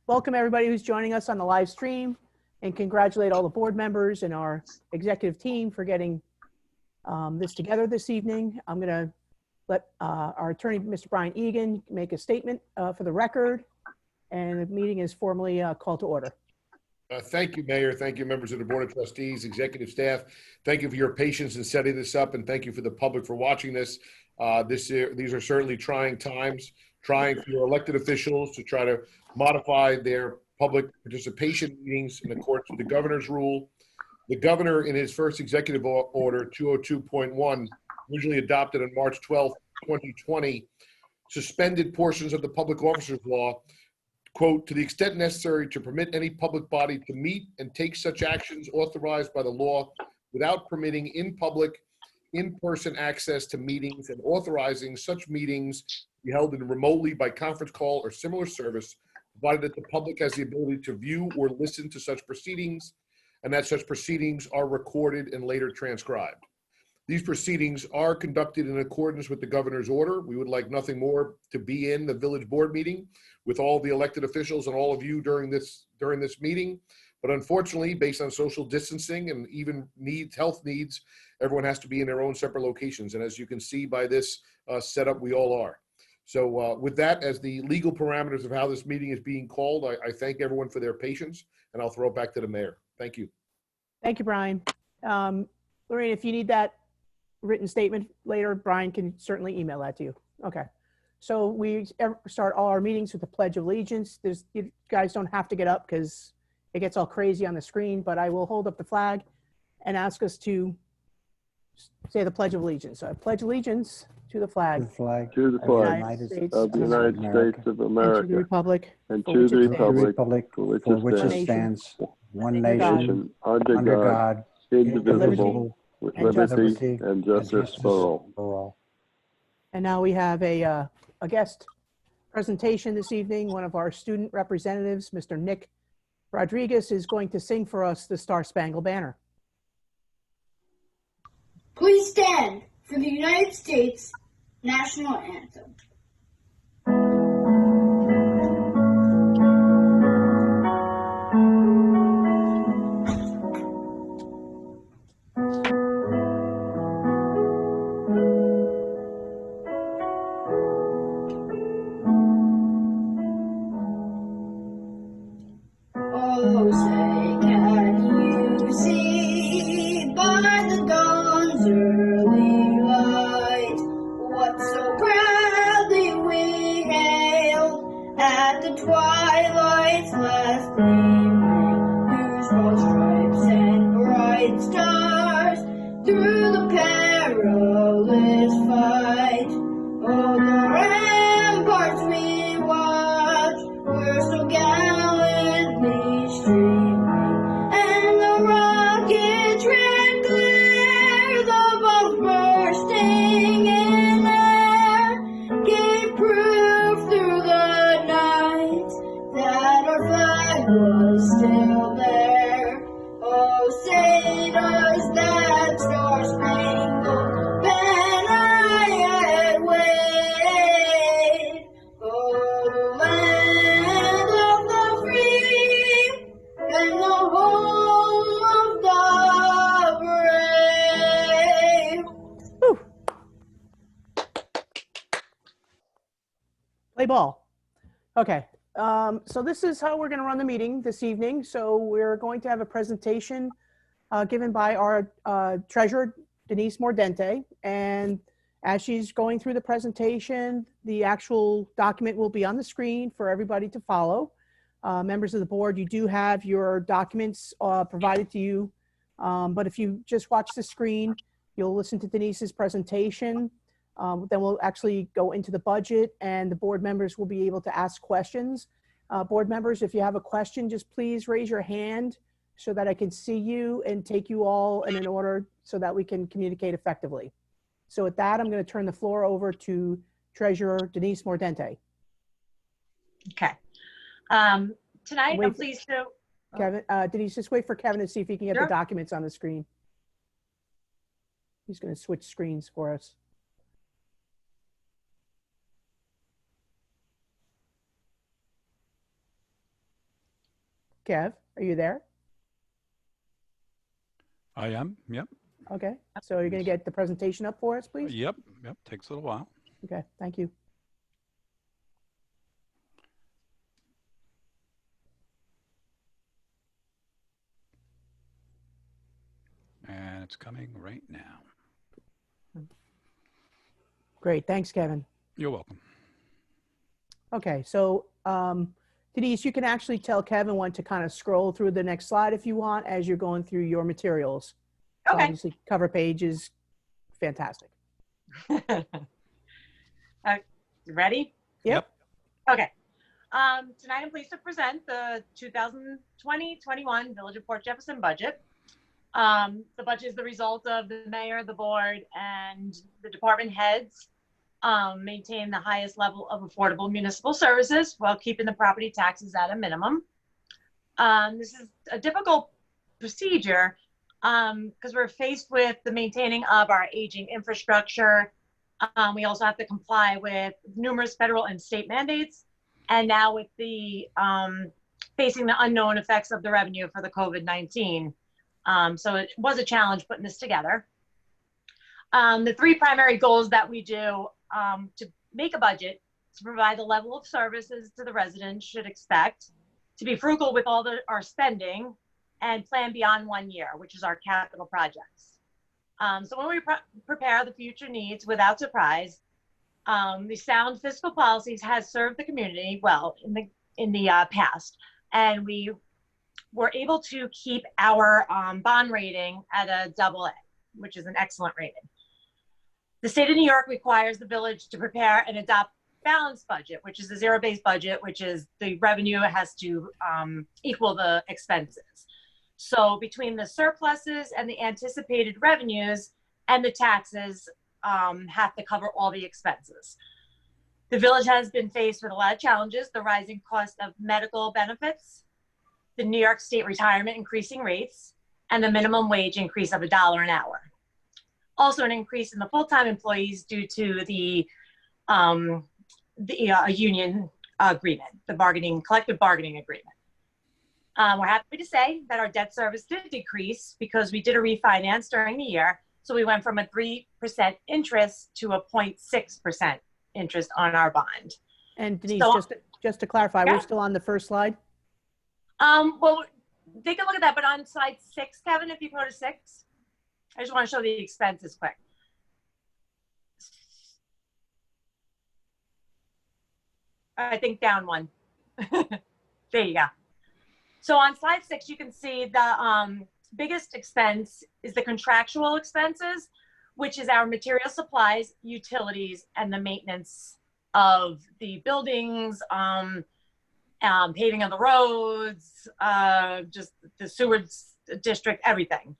welcome everybody who's joining us on the live stream and congratulate all the board members and our executive team for getting this together this evening. I'm going to let our attorney, Mr. Brian Egan, make a statement for the record, and the meeting is formally called to order. Thank you, Mayor. Thank you, members of the Board of Trustees, executive staff. Thank you for your patience in setting this up, and thank you for the public for watching this. These are certainly trying times, trying for your elected officials to try to modify their public participation meetings in accordance with the governor's rule. The governor, in his first executive order 202.1, originally adopted on March 12, 2020, suspended portions of the public officers law, quote, to the extent necessary to permit any public body to meet and take such actions authorized by the law without permitting in public, in-person access to meetings and authorizing such meetings be held remotely by conference call or similar service, provided that the public has the ability to view or listen to such proceedings and that such proceedings are recorded and later transcribed. These proceedings are conducted in accordance with the governor's order. We would like nothing more to be in the village board meeting with all the elected officials and all of you during this meeting. But unfortunately, based on social distancing and even health needs, everyone has to be in their own separate locations. And as you can see by this setup, we all are. So with that, as the legal parameters of how this meeting is being called, I thank everyone for their patience, and I'll throw it back to the mayor. Thank you. Thank you, Brian. Lorraine, if you need that written statement later, Brian can certainly email that to you. Okay. So we start all our meetings with the Pledge of Allegiance. You guys don't have to get up because it gets all crazy on the screen, but I will hold up the flag and ask us to say the Pledge of Allegiance. So I pledge allegiance to the flag. To the flag of the United States of America. And to the republic. And to the republic for which it stands. One nation, under God, indivisible, with liberty and justice for all. And now we have a guest presentation this evening. One of our student representatives, Mr. Nick Rodriguez, is going to sing for us the Star Spangled Banner. Please stand for the United States National Anthem. Oh, say, can you see by the dawn's early light what so proudly we hailed at the twilight's last gleaming, whose broad stripes and bright stars through the perilous fight? Oh, the ramparts we watched were so gallantly streaming, and the rockets' red glare, the bombs bursting in air, gave proof through the night that our flag was still there. Oh, say does that star-spangled banner yet wave? Oh, the land of the free and the home of the brave. Whew. Play ball. Okay. So this is how we're going to run the meeting this evening. So we're going to have a presentation given by our treasurer, Denise Mordente. And as she's going through the presentation, the actual document will be on the screen for everybody to follow. Members of the board, you do have your documents provided to you. But if you just watch the screen, you'll listen to Denise's presentation. Then we'll actually go into the budget and the board members will be able to ask questions. Board members, if you have a question, just please raise your hand so that I can see you and take you all in an order so that we can communicate effectively. So with that, I'm going to turn the floor over to Treasurer Denise Mordente. Okay. Tonight, I'm pleased to... Kevin, Denise, just wait for Kevin to see if he can get the documents on the screen. He's going to switch screens for us. Kev, are you there? I am, yep. Okay, so you're going to get the presentation up for us, please? Yep, takes a little while. Okay, thank you. And it's coming right now. Great, thanks, Kevin. You're welcome. Okay, so Denise, you can actually tell Kevin when to kind of scroll through the next slide if you want as you're going through your materials. So Okay. obviously, cover page is fantastic. Ready? Yep. Okay. Tonight I'm pleased to present the 2020-21 Village of Port Jefferson budget. The budget is the result of the mayor, the board, and the department heads maintain the highest level of affordable municipal services while keeping the property taxes at a minimum. This is a difficult procedure because we're faced with the maintaining of our aging infrastructure. We also have to comply with numerous federal and state mandates, and now with the facing the unknown effects of the revenue for the COVID-19. So it was a challenge putting this together. The three primary goals that we do to make a budget: to provide the level of services to the residents should expect, to be frugal with all our spending, and plan beyond 1 year, which is our capital projects. So when we prepare the future needs without surprise, the sound fiscal policies has served the community well in the past, and we were able to keep our bond rating at a AA, which is an excellent rating. The state of New York requires the village to prepare and adopt balanced budget, which is a zero-based budget, which is the revenue has to equal the expenses. So between the surpluses and the anticipated revenues and the taxes have to cover all the expenses. The village has been faced with a lot of challenges: the rising cost of medical benefits, the New York State retirement increasing rates, and the minimum wage increase of $1 an hour. Also an increase in the full-time employees due to the union agreement, the collective bargaining agreement. We're happy to say that our debt service did decrease because we did a refinance during the year. So we went from a 3% interest to a 0.6% interest on our bond. And Denise, so, just to clarify, yeah, we're still on the first slide? Well, take a look at that, but on slide 6, Kevin, if you can go to 6. I just want to show the expenses quick. I think down one. There you go. So on slide 6, you can see the biggest expense is the contractual expenses, which is our material supplies, utilities, and the maintenance of the buildings, paving of the roads, just the sewer district, everything.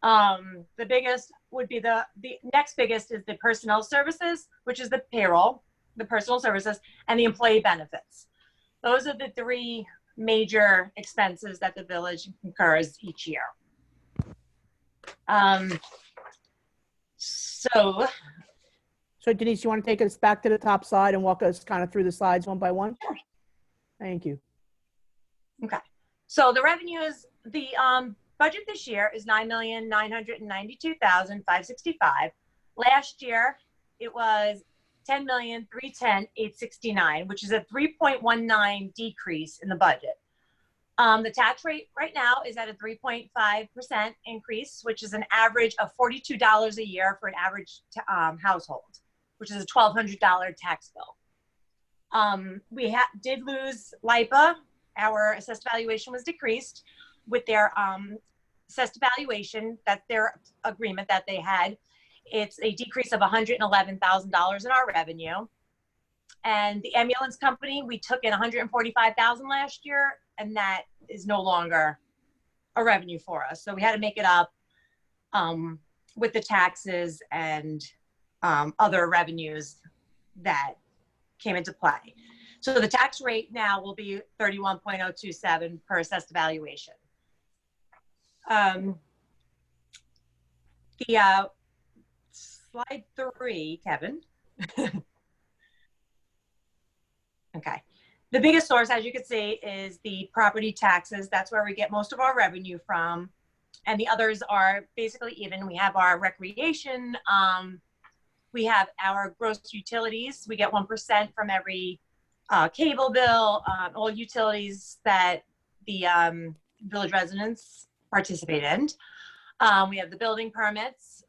The biggest would be the next biggest is the personnel services, which is the payroll, the personal services, and the employee benefits. Those are the three major expenses that the village incurs each year. So Denise, you want to take us back to the top slide and walk us kind of through the slides one by one? Sure. Thank you. Okay. So the revenue is the budget this year is $9,992,565. Last year it was $10,310,869, which is a 3.19 decrease in the budget. The tax rate right now is at a 3.5% increase, which is an average of $42 a year for an average household, which is a $1,200 tax bill. We did lose LIPA. Our assessed valuation was decreased with their assessed valuation, that's their agreement that they had. It's a decrease of $111,000 in our revenue. And the ambulance company, we took in $145,000 last year, and that is no longer a revenue for us. So we had to make it up with the taxes and other revenues that came into play. So the tax rate now will be 31.027 per assessed valuation. Slide 3, Kevin. Okay. The biggest source, as you can see, is the property taxes. That's where we get most of our revenue from. And the others are basically even. We have our recreation. We have our gross utilities. We get 1% from every cable bill, all utilities that the village residents participate in. We have the building permits.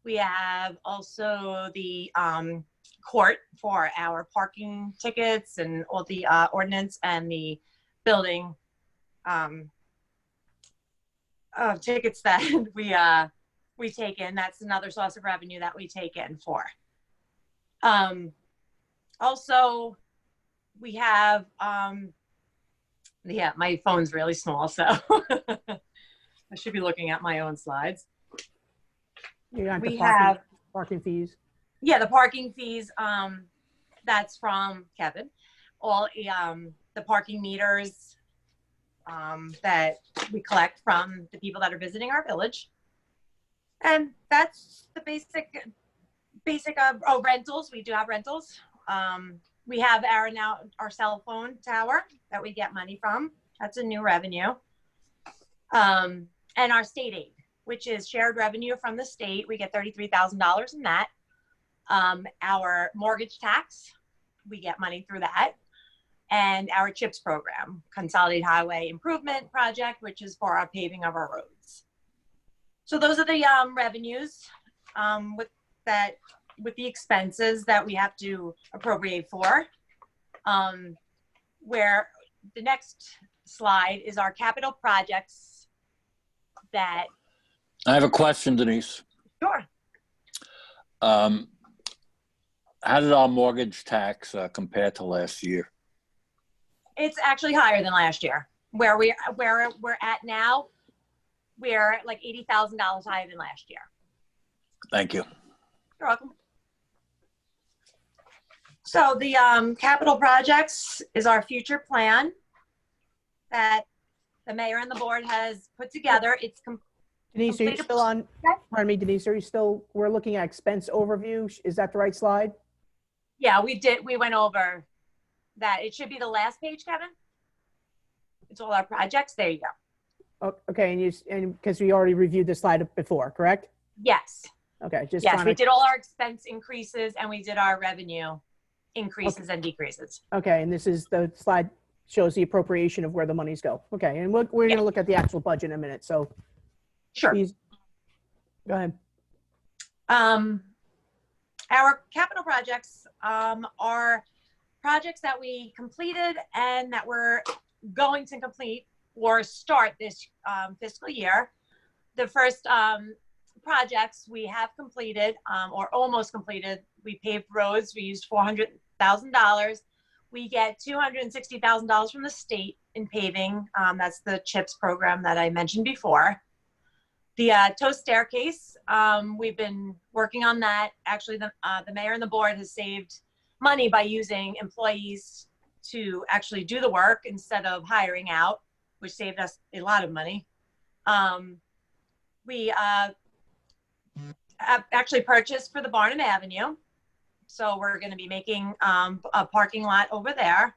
We have also the court for our parking tickets and all the ordinance and the building tickets that we take in. That's another source of revenue that we take in for. Also, we have, yeah, my phone's really small, so I should be looking at my own slides. We have parking fees. Yeah, the parking fees, that's from Kevin. All the parking meters that we collect from the people that are visiting our village. And that's the basic of rentals. We do have rentals. We have our cell phone tower that we get money from. That's a new revenue. And our state aid, which is shared revenue from the state. We get $33,000 in that. Our mortgage tax, we get money through that. And our CHIPS program, Consolidated Highway Improvement Project, which is for our paving of our roads. So those are the revenues with the expenses that we have to appropriate for. Where the next slide is our capital projects that. I have a question, Denise. Sure. How did our mortgage tax compare to last year? It's actually higher than last year. Where we're at now, we're like $80,000 higher than last year. Thank you. You're welcome. So the capital projects is our future plan that the mayor and the board has put together. It's Denise, are you still on? Pardon me, Denise, are you still? We're looking at expense overview. Is that the right slide? Yeah, we went over that. It should be the last page, Kevin. It's all our projects. There you go. Oh, okay, and because we already reviewed this slide before, correct? Yes. Okay, just yes, we did all our expense increases and we did our revenue increases and decreases. Okay, and this is the slide shows the appropriation of where the monies go. Okay, and we're going to look at the actual budget in a minute. So, sure. Please, go ahead. Our capital projects are projects that we completed and that we're going to complete or start this fiscal year. The first projects we have completed or almost completed. We paved roads. We used $400,000. We get $260,000 from the state in paving. That's the CHIPS program that I mentioned before. The toast staircase, we've been working on that. Actually, the mayor and the board has saved money by using employees to actually do the work instead of hiring out, which saved us a lot of money. We actually purchased for the Barnum Avenue. So we're going to be making a parking lot over there.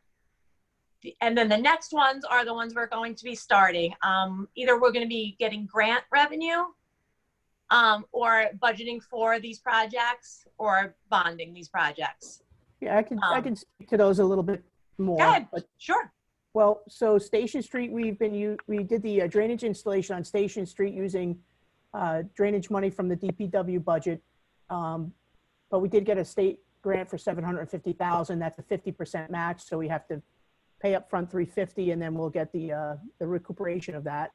And then the next ones are the ones we're going to be starting. Either we're going to be getting grant revenue or budgeting for these projects or bonding these projects. Yeah, I can speak to those a little bit more. Go ahead. But, sure. Well, so Station Street, we did the drainage installation on Station Street using drainage money from the DPW budget. But we did get a state grant for $750,000. That's a 50% match. So we have to pay up front $350,000 and then we'll get the recuperation of that.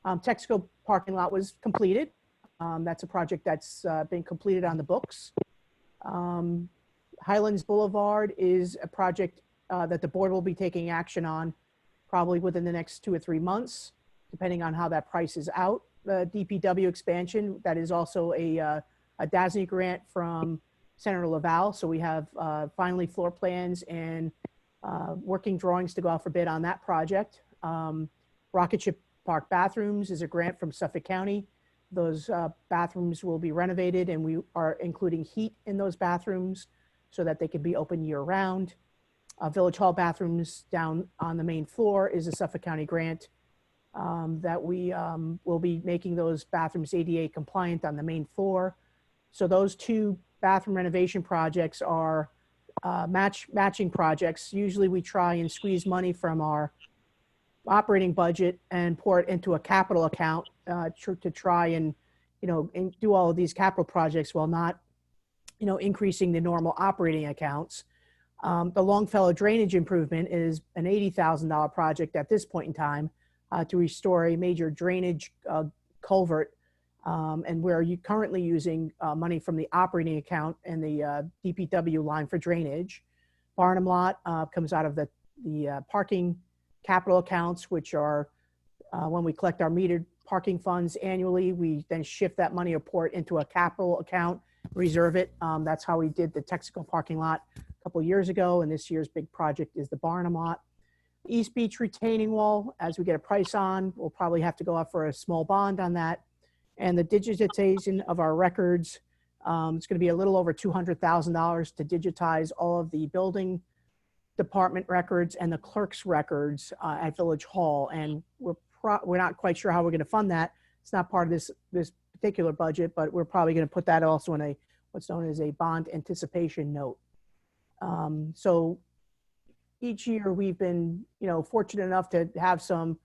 Texaco parking lot was completed. That's a project that's been completed on the books. Highlands Boulevard is a project that the board will be taking action on probably within the next 2 or 3 months, depending on how that prices out. The DPW expansion, that is also a DASNY grant from Senator Laval. So we have finally floor plans and working drawings to go out for bid on that project. Rocket Ship Park bathrooms is a grant from Suffolk County. Those bathrooms will be renovated and we are including heat in those bathrooms so that they can be open year round. Village Hall bathrooms down on the main floor is a Suffolk County grant that we will be making those bathrooms ADA compliant on the main floor. So those two bathroom renovation projects are matching projects. Usually we try and squeeze money from our operating budget and pour it into a capital account to try and, and do all of these capital projects while not, increasing the normal operating accounts. The Longfellow drainage improvement is an $80,000 project at this point in time to restore a major drainage culvert. And we're currently using money from the operating account and the DPW line for drainage. Barnum Lot comes out of the parking capital accounts, which are when we collect our metered parking funds annually, we then shift that money or pour it into a capital account, reserve it. That's how we did the Texaco parking lot a couple of years ago. And this year's big project is the Barnum Lot. East Beach retaining wall, as we get a price on, we'll probably have to go out for a small bond on that. And the digitization of our records, it's going to be a little over $200,000 to digitize all of the building department records and the clerk's records at Village Hall. And we're not quite sure how we're going to fund that. It's not part of this particular budget, but we're probably going to put that also in what's known as a bond anticipation note. So each year we've been, fortunate enough to have some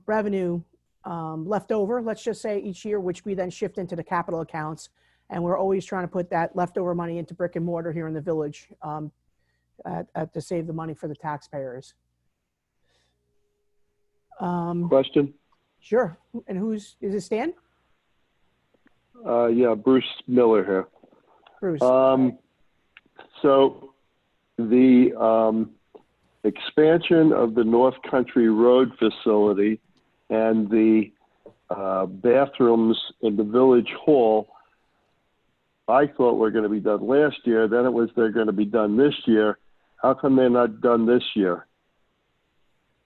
revenue left over, let's just say each year, which we then shift into the capital accounts. And we're always trying to put that leftover money into brick and mortar here in the village to save the money for the taxpayers. Question? Sure. And is it Stan? Yeah, Bruce Miller here. Bruce. So the expansion of the North Country Road facility and the bathrooms in the Village Hall, I thought were going to be done last year. Then it was they're going to be done this year. How come they're not done this year?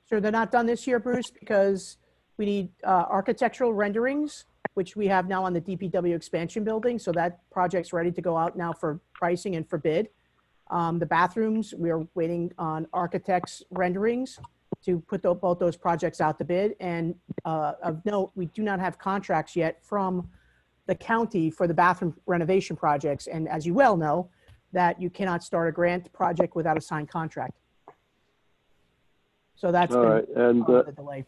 So they're not done this year, Bruce, because we need architectural renderings, which we have now on the DPW expansion building. So that project's ready to go out now for pricing and for bid. The bathrooms, we are waiting on architects' renderings to put both those projects out to bid. And of note, we do not have contracts yet from the county for the bathroom renovation projects. And as you well know, that you cannot start a grant project without a signed contract. So that's all been right. And the delay.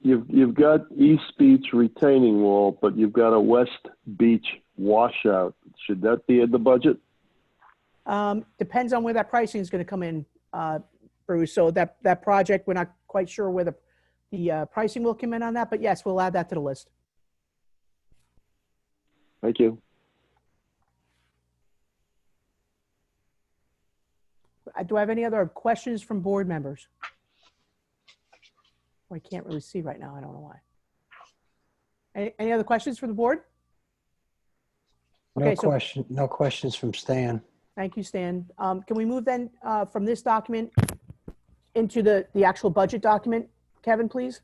You've got East Beach retaining wall, but you've got a West Beach washout. Should that be in the budget? Depends on where that pricing is going to come in, Bruce. So that project, we're not quite sure where the pricing will come in on that, but yes, we'll add that to the list. Thank you. Do I have any other questions from board members? I can't really see right now. I don't know why. Any other questions from the board? No questions from Stan. Thank you, Stan. Can we move then from this document into the actual budget document, Kevin, please?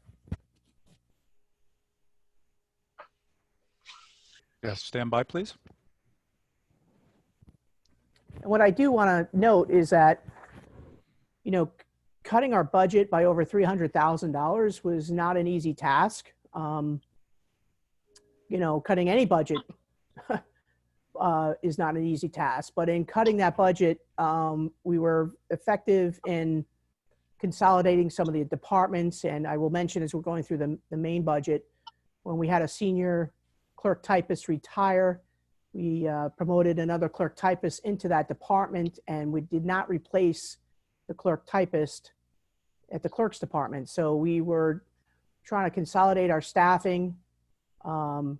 Yes, stand by, please. And what I do want to note is that, cutting our budget by over $300,000 was not an easy task. Cutting any budget is not an easy task, but in cutting that budget, we were effective in consolidating some of the departments. And I will mention, as we're going through the main budget, when we had a senior clerk typist retire, we promoted another clerk typist into that department, and we did not replace the clerk typist at the clerk's department. So we were trying to consolidate our staffing. I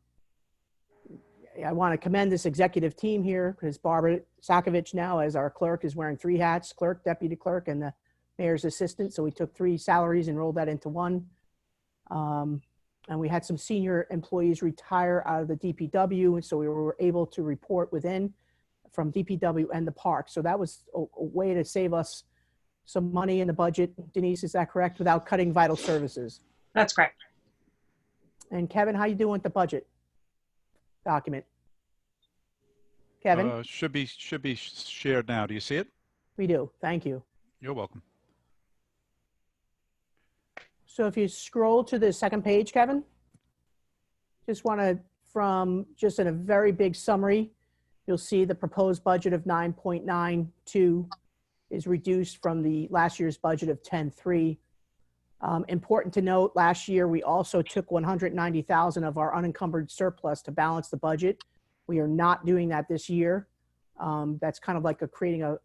want to commend this executive team here, because Barbara Sakovich now, as our clerk, is wearing 3 hats: clerk, deputy clerk, and the mayor's assistant. So we took 3 salaries and rolled that into 1. And we had some senior employees retire out of the DPW. And so we were able to report within from DPW and the park. So that was a way to save us some money in the budget. Denise, is that correct? Without cutting vital services. That's correct. And Kevin, how you doing with the budget document? Kevin? Should be shared now. Do you see it? We do. Thank you. You're welcome. So if you scroll to the second page, Kevin, just want to, from just in a very big summary, you'll see the proposed budget of 9.92 is reduced from the last year's budget of 10.3. Important to note, last year we also took 190,000 of our unencumbered surplus to balance the budget. We are not doing that this year. That's kind of like creating a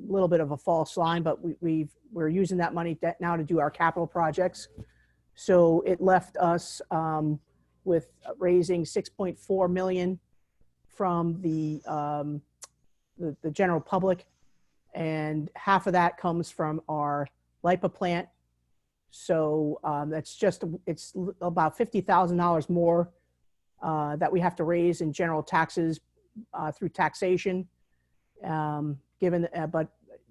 little bit of a false line, but we're using that money now to do our capital projects. So it left us with raising 6.4 million from the general public, and half of that comes from our LIPA plant. So it's about $50,000 more that we have to raise in general taxes through taxation. But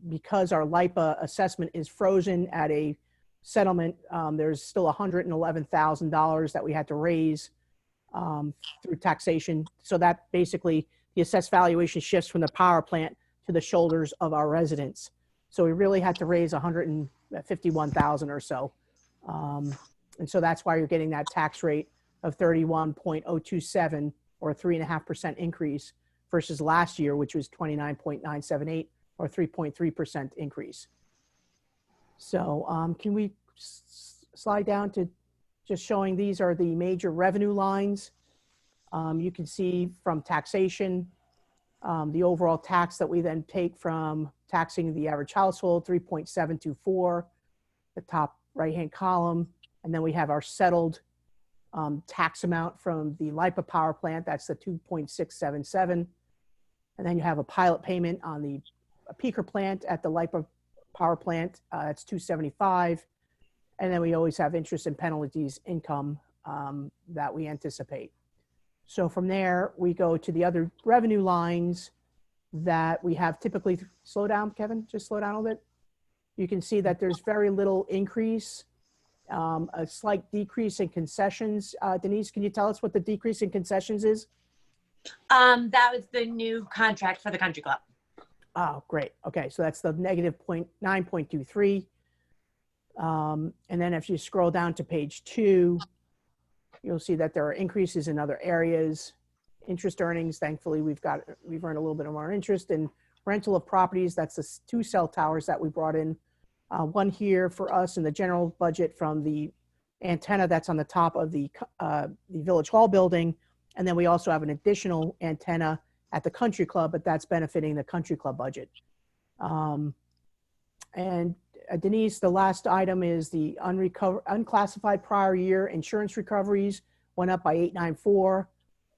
because our LIPA assessment is frozen at a settlement, there's still $111,000 that we had to raise through taxation. So that basically, the assessed valuation shifts from the power plant to the shoulders of our residents. So we really had to raise 151,000 or so. And so that's why you're getting that tax rate of 31.027 or 3.5% increase versus last year, which was 29.978 or 3.3% increase. So can we slide down to just showing these are the major revenue lines. You can see from taxation, the overall tax that we then take from taxing the average household, 3.724, the top right-hand column. And then we have our settled tax amount from the LIPA power plant, that's the 2.677. And then you have a pilot payment on the peaker plant at the LIPA power plant, that's 275. And then we always have interest and penalties income that we anticipate. So from there, we go to the other revenue lines that we have typically. Slow down, Kevin, just slow down a little bit. You can see that there's very little increase, a slight decrease in concessions. Denise, can you tell us what the decrease in concessions is? That was the new contract for the country club. Oh, great. Okay, so that's the negative 9.23. And then if you scroll down to page 2, you'll see that there are increases in other areas. Interest earnings, thankfully, we've earned a little bit of our interest in rental of properties. That's the 2 cell towers that we brought in. One here for us in the general budget from the antenna that's on the top of the Village Hall building. And then we also have an additional antenna at the country club, but that's benefiting the country club budget. And Denise, the last item is the unclassified prior year insurance recoveries went up by 894.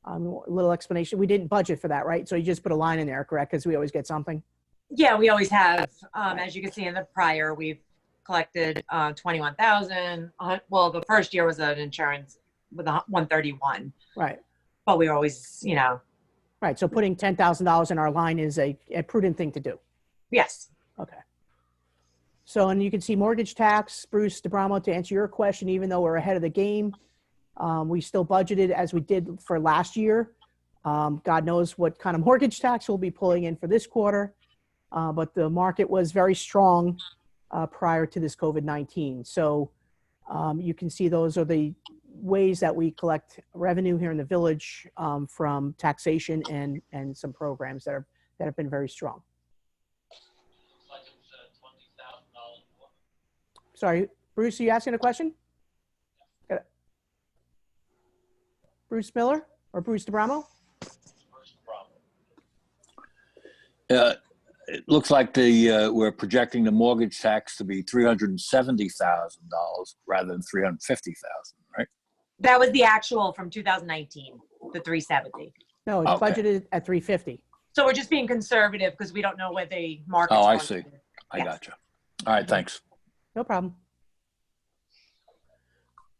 A little explanation. We didn't budget for that, right? So you just put a line in there, correct? Because we always get something. Yeah, we always have. As you can see in the prior, we've collected 21,000. Well, the first year was an insurance with 131. Right. But we always, Right. So putting $10,000 in our line is a prudent thing to do. Yes. Okay. So, and you can see mortgage tax, Bruce DeBramo, to answer your question, even though we're ahead of the game, we still budgeted as we did for last year. God knows what kind of mortgage tax we'll be pulling in for this quarter. But the market was very strong prior to this COVID-19. So you can see those are the ways that we collect revenue here in the village from taxation and some programs that have been very strong. Sorry, Bruce, are you asking a question? Bruce Miller or Bruce DeBramo? It looks like we're projecting the mortgage tax to be $370,000 rather than $350,000, right? That was the actual from 2019, the 370. No, it's Okay. budgeted at 350. So we're just being conservative because we don't know where the market's Oh, I going see. to. I Yes. gotcha. All right, thanks. No problem.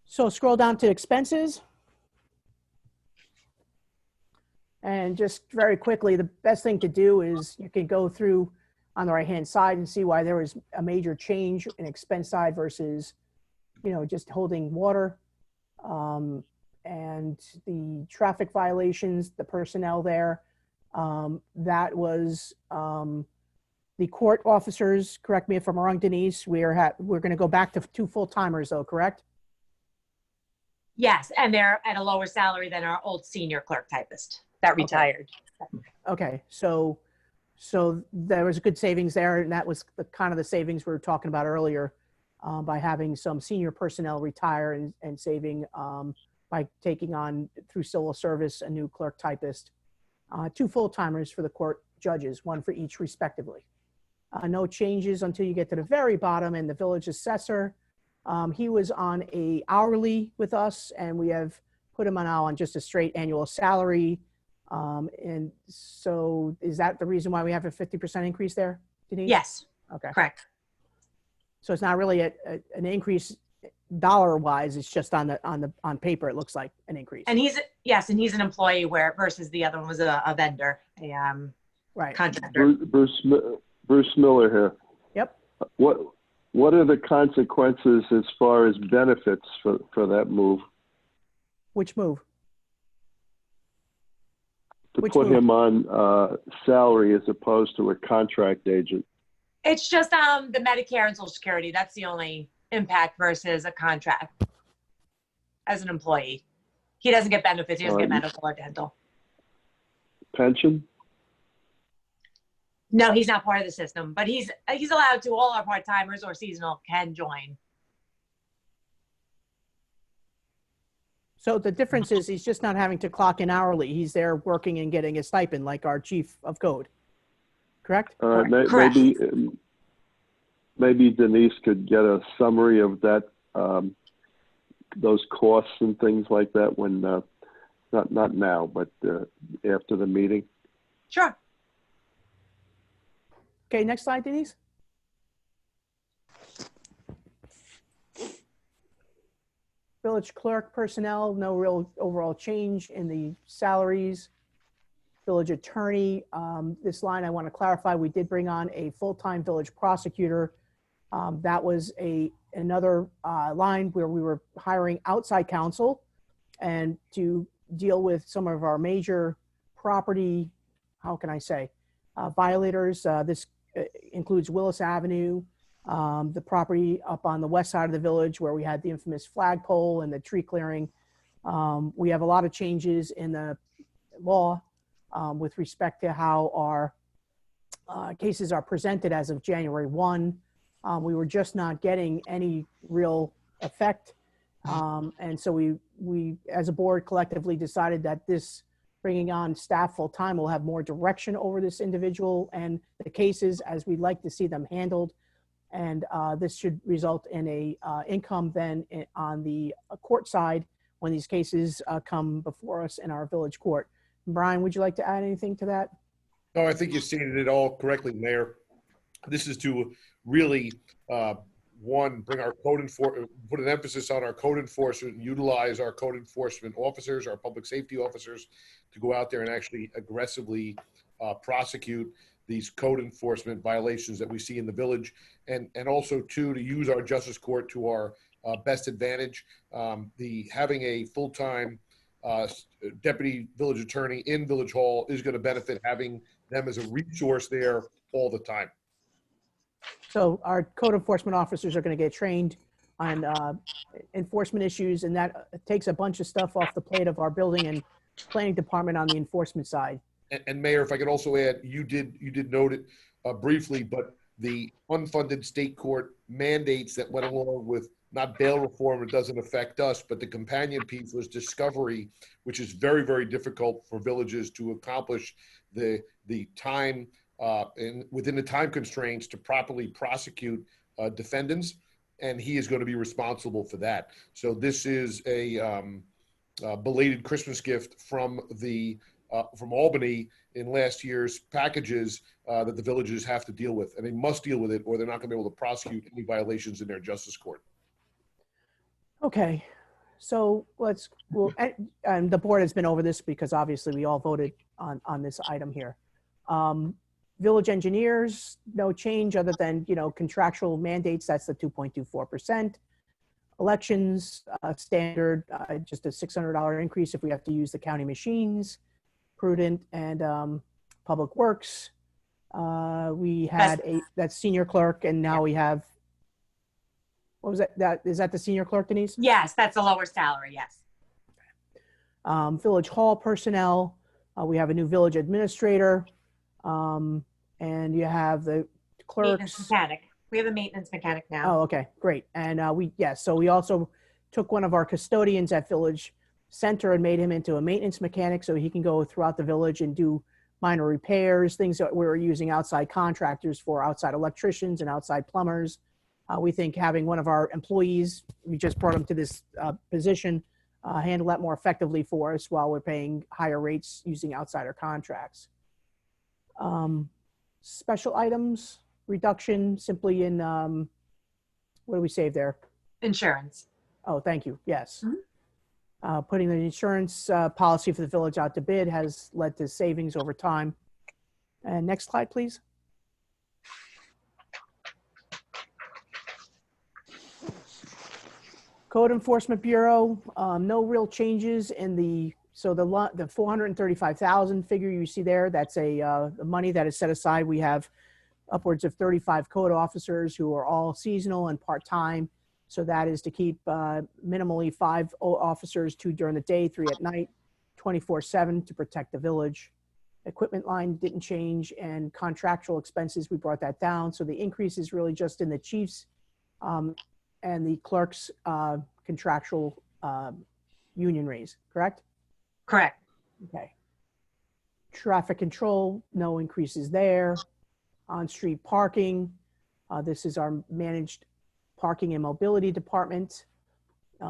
So scroll down to expenses. And just very quickly, the best thing to do is you can go through on the right-hand side and see why there was a major change in expense side versus, just holding water. And the traffic violations, the personnel there, that was The court officers, correct me if I'm wrong, Denise, we're going to go back to 2 full-timers though, correct? Yes, and they're at a lower salary than our old senior clerk typist that retired. Okay, so there was a good savings there, and that was the kind of the savings we were talking about earlier, by having some senior personnel retire and saving by taking on through civil service a new clerk typist. 2 full-timers for the court judges, 1 for each respectively. No changes until you get to the very bottom, and the village assessor. He was on a hourly with us, and we have put him on just a straight annual salary. And so is that the reason why we have a 50% increase there, Denise? Yes, Okay. correct. So it's not really an increase dollar wise. It's just on paper, it looks like an increase. And he's an employee versus the other one was a vendor, right. contractor. Bruce Miller here. Yep. What are the consequences as far as benefits for that move? Which move? To Which put move? him on salary as opposed to a contract agent? It's just the Medicare and Social Security. That's the only impact versus a contract as an employee. He doesn't get benefits. He doesn't get medical or dental. Pension? No, he's not part of the system, but he's allowed to. All our part-timers or seasonal can join. So the difference is he's just not having to clock in hourly. He's there working and getting a stipend like our chief of code. Correct? Correct. Maybe Denise could get a summary of that, those costs and things like that when, not now, but after the meeting. Sure. Okay, next slide, Denise. Village clerk personnel, no real overall change in the salaries. Village attorney, this line I want to clarify, we did bring on a full-time village prosecutor. That was another line where we were hiring outside counsel and to deal with some of our major property, how can I say, violators. This includes Willis Avenue, the property up on the west side of the village where we had the infamous flagpole and the tree clearing. We have a lot of changes in the law with respect to how our cases are presented as of January 1. We were just not getting any real effect. And so we, as a board, collectively decided that this bringing on staff full-time will have more direction over this individual and the cases as we'd like to see them handled. And this should result in a income then on the court side when these cases come before us in our village court. Brian, would you like to add anything to that? No, I think you stated it all correctly, Mayor. This is to really, bring our code enforcement, put an emphasis on our code enforcement, and utilize our code enforcement officers, our public safety officers, to go out there and actually aggressively prosecute these code enforcement violations that we see in the village, and also to use our justice court to our best advantage. Having a full-time deputy village attorney in Village Hall is going to benefit having them as a resource there all the time. So our code enforcement officers are going to get trained on enforcement issues, and that takes a bunch of stuff off the plate of our building and planning department on the enforcement side. And Mayor, if I could also add, you did note it briefly, but the unfunded state court mandates that went along with not bail reform, it doesn't affect us, but the companion piece was discovery, which is very, very difficult for villages to accomplish the time and within the time constraints to properly prosecute defendants, and he is going to be responsible for that. So this is a belated Christmas gift from Albany in last year's packages that the villages have to deal with, and they must deal with it, or they're not going to be able to prosecute any violations in their justice court. Okay, so and the board has been over this because obviously we all voted on this item here. Village engineers, no change other than, contractual mandates. That's the 2.24%. Elections, standard, just a $600 increase if we have to use the county machines. Prudent and public works. We had that's senior clerk, and now we have, what was that? Is that the senior clerk, Denise? Yes, that's a lower salary, yes. Village hall personnel. We have a new village administrator. And you have the Maintenance clerks. mechanic. We have a maintenance mechanic now. Oh, okay, great. And so we also took one of our custodians at Village Center and made him into a maintenance mechanic so he can go throughout the village and do minor repairs, things that we're using outside contractors for, outside electricians and outside plumbers. We think having one of our employees, we just brought him to this position, handle that more effectively for us while we're paying higher rates using outsider contracts. Special items, reduction simply in, what do we save there? Insurance. Oh, thank you. Yes. Putting the insurance policy for the village out to bid has led to savings over time. And next slide, please. Code Enforcement Bureau, no real changes in the 435,000 figure you see there, that's the money that is set aside. We have upwards of 35 code officers who are all seasonal and part-time. So that is to keep minimally 5 officers, 2 during the day, 3 at night, 24/7 to protect the village. Equipment line didn't change, and contractual expenses, we brought that down. So the increase is really just in the chiefs and the clerk's contractual union raise, correct? Correct. Okay. Traffic control, no increases there. On-street parking, this is our managed parking and mobility department.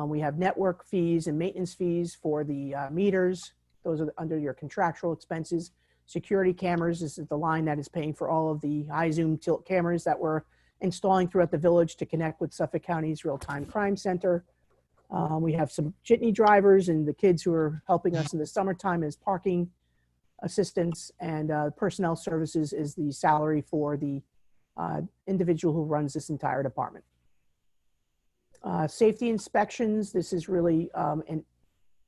We have network fees and maintenance fees for the meters. Those are under your contractual expenses. Security cameras, this is the line that is paying for all of the high zoom tilt cameras that we're installing throughout the village to connect with Suffolk County's real-time crime center. We have some jitney drivers and the kids who are helping us in the summertime as parking assistants, and personnel services is the salary for the individual who runs this entire department. Safety inspections, this is really in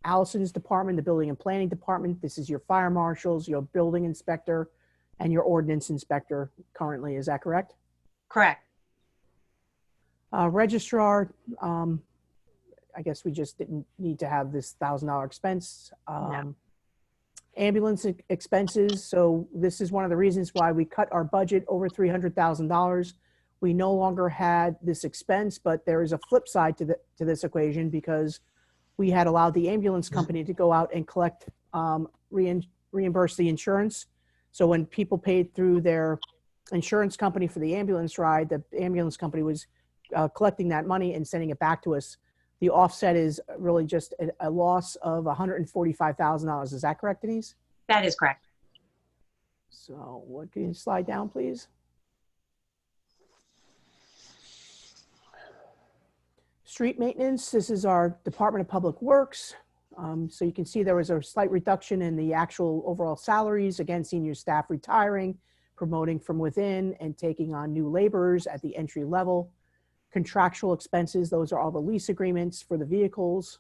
Allison's department, the building and planning department. This is your fire marshals, your building inspector, and your ordinance inspector currently. Is that correct? Correct. Registrar, I guess we just didn't need to have this $1,000 expense. No. Ambulance expenses. So this is one of the reasons why we cut our budget over $300,000. We no longer had this expense, but there is a flip side to this equation, because we had allowed the ambulance company to go out and collect, reimburse the insurance. So when people paid through their insurance company for the ambulance ride, the ambulance company was collecting that money and sending it back to us. The offset is really just a loss of $145,000. Is that correct, Denise? That is correct. So what, can you slide down, please? Street maintenance, this is our Department of Public Works. So you can see there was a slight reduction in the actual overall salaries. Again, senior staff retiring, promoting from within, and taking on new laborers at the entry level. Contractual expenses, those are all the lease agreements for the vehicles.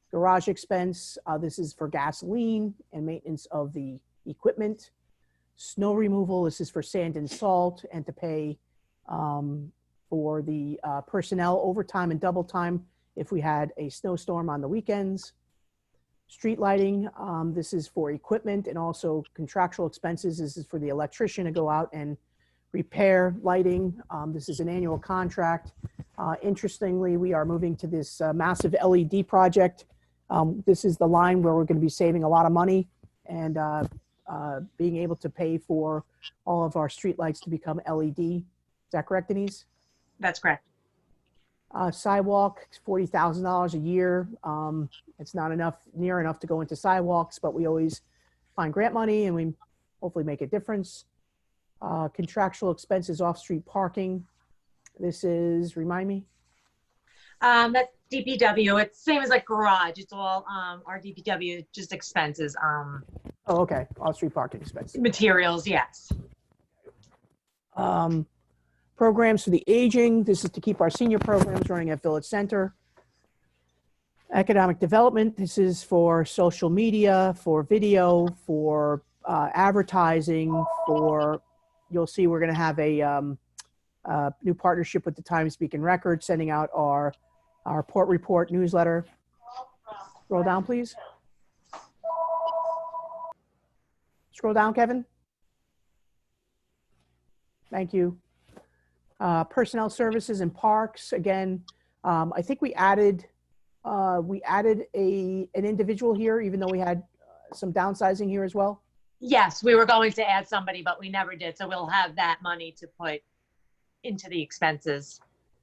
Garage expense, this is for gasoline and maintenance of the equipment. Snow removal, this is for sand and salt, and to pay for the personnel overtime and double time if we had a snowstorm on the weekends. Street lighting, this is for equipment and also contractual expenses. This is for the electrician to go out and repair lighting. This is an annual contract. Interestingly, we are moving to this massive LED project. This is the line where we're going to be saving a lot of money and being able to pay for all of our street lights to become LED. Is that correct, Denise? That's correct. Sidewalk, $40,000 a year. It's not near enough to go into sidewalks, but we always find grant money and we hopefully make a difference. Contractual expenses, off-street parking. This is, remind me? That's DPW. It's same as like garage. It's all our DPW, just expenses. Oh, okay. Off-street parking expenses. Materials, yes. Programs for the aging. This is to keep our senior programs running at Village Center. Economic development. This is for social media, for video, for advertising, for you'll see we're going to have a new partnership with the Times Beacon Record, sending out our port report newsletter. Scroll down, please. Scroll down, Kevin. Thank you. Personnel services and parks. Again, I think we added an individual here, even though we had some downsizing here as well. Yes, we were going to add somebody, but we never did. So we'll have that money to put into the expenses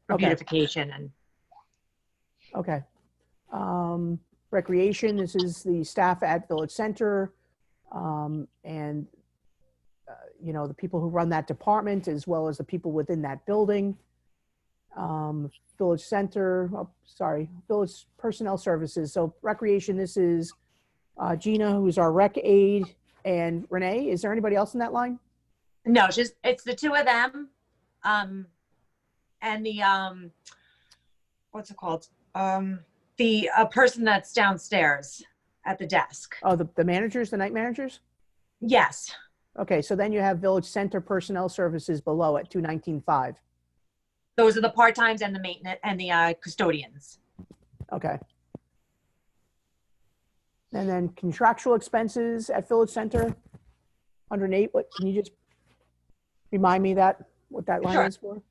for Okay. beautification and. Okay. Recreation, this is the staff at Village Center, and the people who run that department, as well as the people within that building. Village Center, Village Personnel Services. So recreation, this is Gina, who's our rec aide, and Renee. Is there anybody else in that line? No, it's the two of them, and the what's it called? The person that's downstairs at the desk. Oh, the managers, the night managers? Yes. Okay, so then you have Village Center Personnel Services below at 219.5. Those are the part-times and the maintenance and the custodians. Okay. And then contractual expenses at Village Center, 108. What can you just remind me what that line Sure. is for?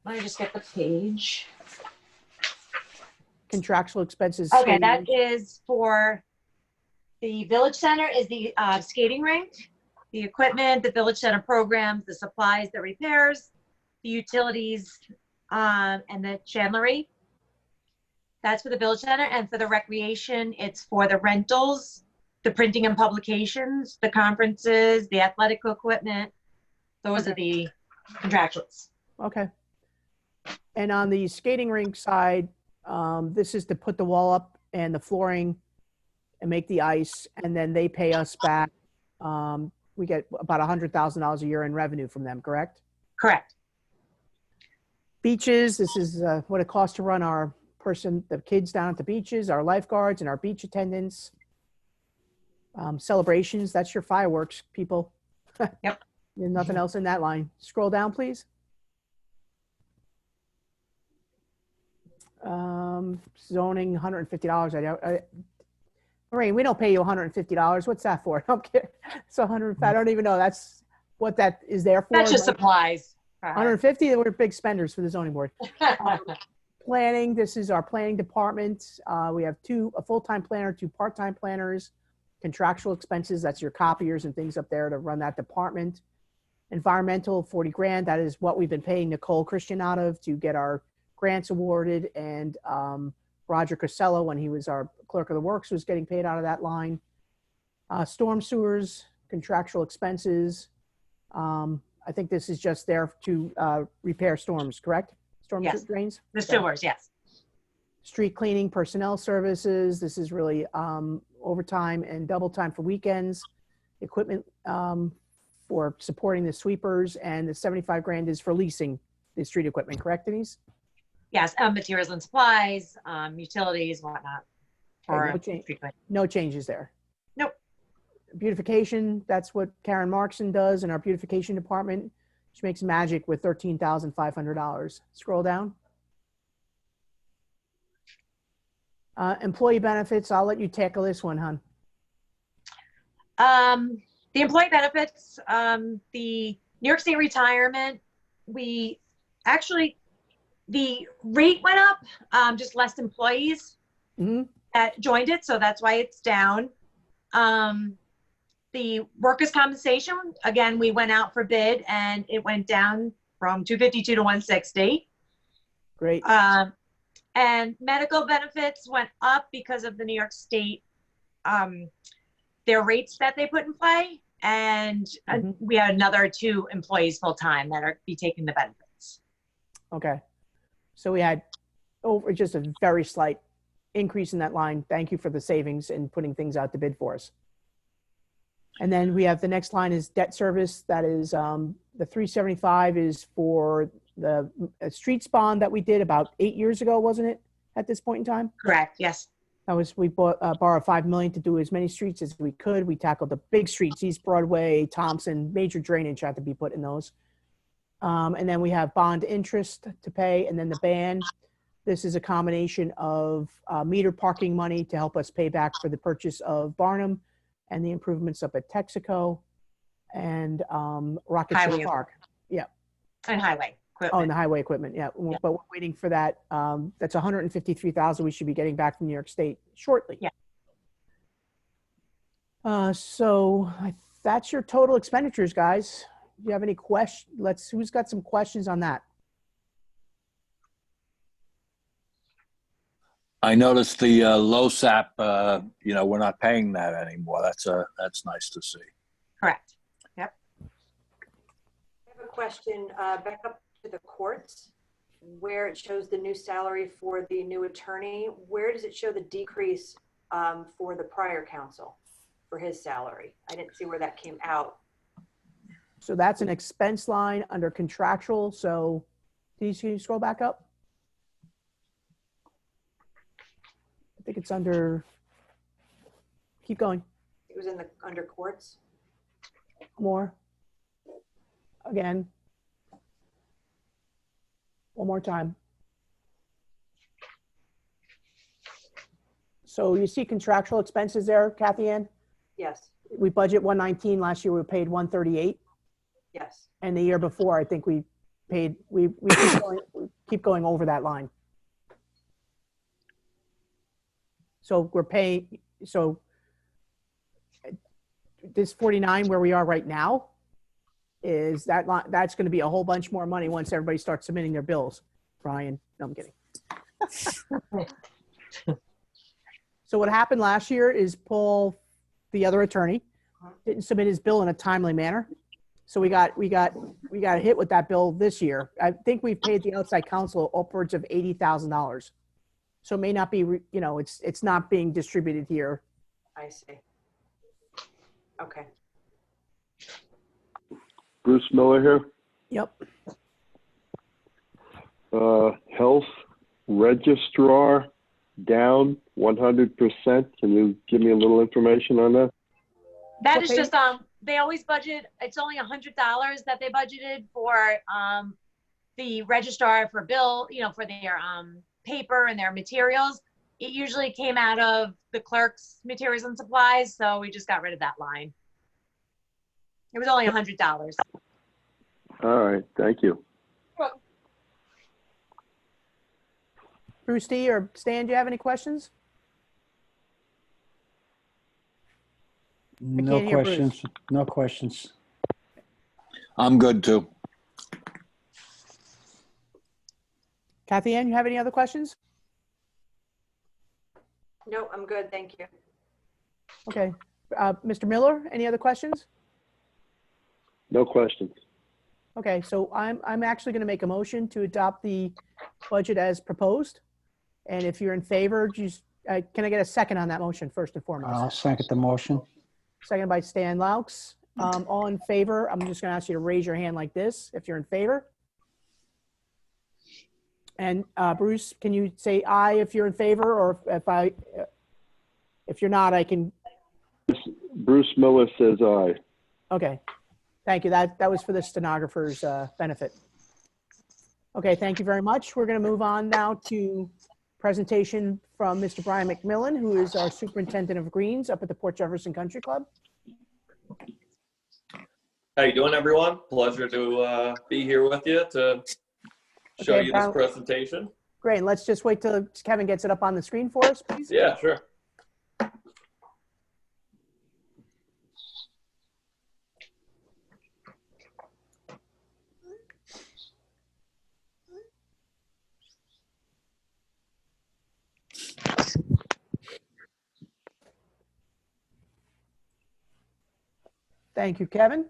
Let me just get the page. Contractual expenses. Okay, skating that rink. is for the Village Center is the skating rink, the equipment, the Village Center programs, the supplies, the repairs, the utilities, and the chandlery. That's for the Village Center. And for the recreation, it's for the rentals, the printing and publications, the conferences, the athletic equipment. Those are the contractuals. Okay. And on the skating rink side, this is to put the wall up and the flooring and make the ice, and then they pay us back. We get about $100,000 a year in revenue from them, correct? Correct. Beaches, this is what it costs to run the kids down at the beaches, our lifeguards and our beach attendants. Celebrations, that's your fireworks, people. Yep. There's nothing else in that line. Scroll down, please. Zoning, $150. Maureen, we don't pay you $150. What's that for? I'm kidding. So I don't even know. That's what that is there for. That's just supplies. 150. We're big spenders for the zoning board. Planning. This is our planning department. We have a full-time planner, 2 part-time planners. Contractual expenses. That's your copiers and things up there to run that department. Environmental, 40 grand. That is what we've been paying Nicole Christian out of to get our grants awarded, and Roger Cosello, when he was our clerk of the works, was getting paid out of that line. Storm sewers, contractual expenses. I think this is just there to repair storms, correct? Storm Yes. drains? The sewers, yes. Street cleaning, personnel services. This is really overtime and double time for weekends. Equipment for supporting the sweepers, and the 75 grand is for leasing the street equipment, correct, Denise? Yes, materials and supplies, utilities, whatnot. Okay, For no changes there. Nope. Beautification, that's what Karen Markson does in our beautification department. She makes magic with $13,500. Scroll down. Employee benefits, I'll let you tackle this one, hon. The employee benefits, the New York State retirement, the rate went up, just less employees that joined it, so that's why it's down. The workers' compensation, again, we went out for bid and it went down from 252 to 160. Great. And medical benefits went up because of the New York State, their rates that they put in play. And we had another 2 employees full-time that are be taking the benefits. Okay. So we had just a very slight increase in that line. Thank you for the savings and putting things out to bid for us. And then we have the next line is debt service. That is the 375 is for the streets bond that we did about 8 years ago, wasn't it? At this point in time? Correct, yes. That was, we borrowed $5 million to do as many streets as we could. We tackled the big streets, East Broadway, Thompson, major drainage had to be put in those. And then we have bond interest to pay, and then the ban. This is a combination of meter parking money to help us pay back for the purchase of Barnum and the improvements up at Texaco and Rocket Highway Ship Park. Yeah. And highway Oh, and equipment. the highway equipment. Yeah. But we're waiting for that. That's $153,000 we should be getting back from New York State shortly. Yeah. So that's your total expenditures, guys. Do you have any questions? Who's got some questions on that? I noticed the LoSAP, we're not paying that anymore. That's nice to see. Correct. Yep. I have a question, back up to the courts, where it shows the new salary for the new attorney. Where does it show the decrease for the prior counsel for his salary? I didn't see where that came out. So that's an expense line under contractual. So can you scroll back up? I think it's under, keep going, It was in the under courts. more. Again. One more time. So you see contractual expenses there, Kathy Ann? Yes, We budget 119, last year we paid 138. yes. And the year before, I think we paid, we keep going over that line. So we're paying, so this 49 where we are right now is that line, that's going to be a whole bunch more money once everybody starts submitting their bills. Brian, no, I'm kidding. So what happened last year is Paul, the other attorney, didn't submit his bill in a timely manner. So we got hit with that bill this year. I think we've paid the outside counsel upwards of $80,000. So it may not be, it's not being distributed here. I see. Okay. Bruce Miller here. Yep. Health registrar down 100%. Can you give me a little information on that? That is Okay. just, they always budget, it's only $100 that they budgeted for the registrar for bill, for their paper and their materials. It usually came out of the clerk's materials and supplies, so we just got rid of that line. It was only $100. All right, thank you. Bruce D or Stan, do you have any questions? No can't hear Bruce. questions. No questions. I'm good too. Kathy Ann, you have any other questions? No, I'm good. Thank you. Okay. Mr. Miller, any other questions? No questions. Okay, so I'm actually going to make a motion to adopt the budget as proposed. And if you're in favor, just can I get a second on that motion first and foremost? I'll second the motion. Second by Stan Laux. All in favor, I'm just going to ask you to raise your hand like this if you're in favor. And Bruce, can you say aye if you're in favor, or if you're not, I can. Bruce Miller says aye. Okay, thank you. That was for the stenographer's benefit. Okay, thank you very much. We're going to move on now to presentation from Mr. Brian McMillan, who is our superintendent of greens up at the Port Jefferson Country Club. How you doing, everyone? Pleasure to be here with you to show Okay, you Brian. this presentation. Great. And let's just wait till Kevin gets it up on the screen for us, please. Yeah, sure. Thank you, Kevin.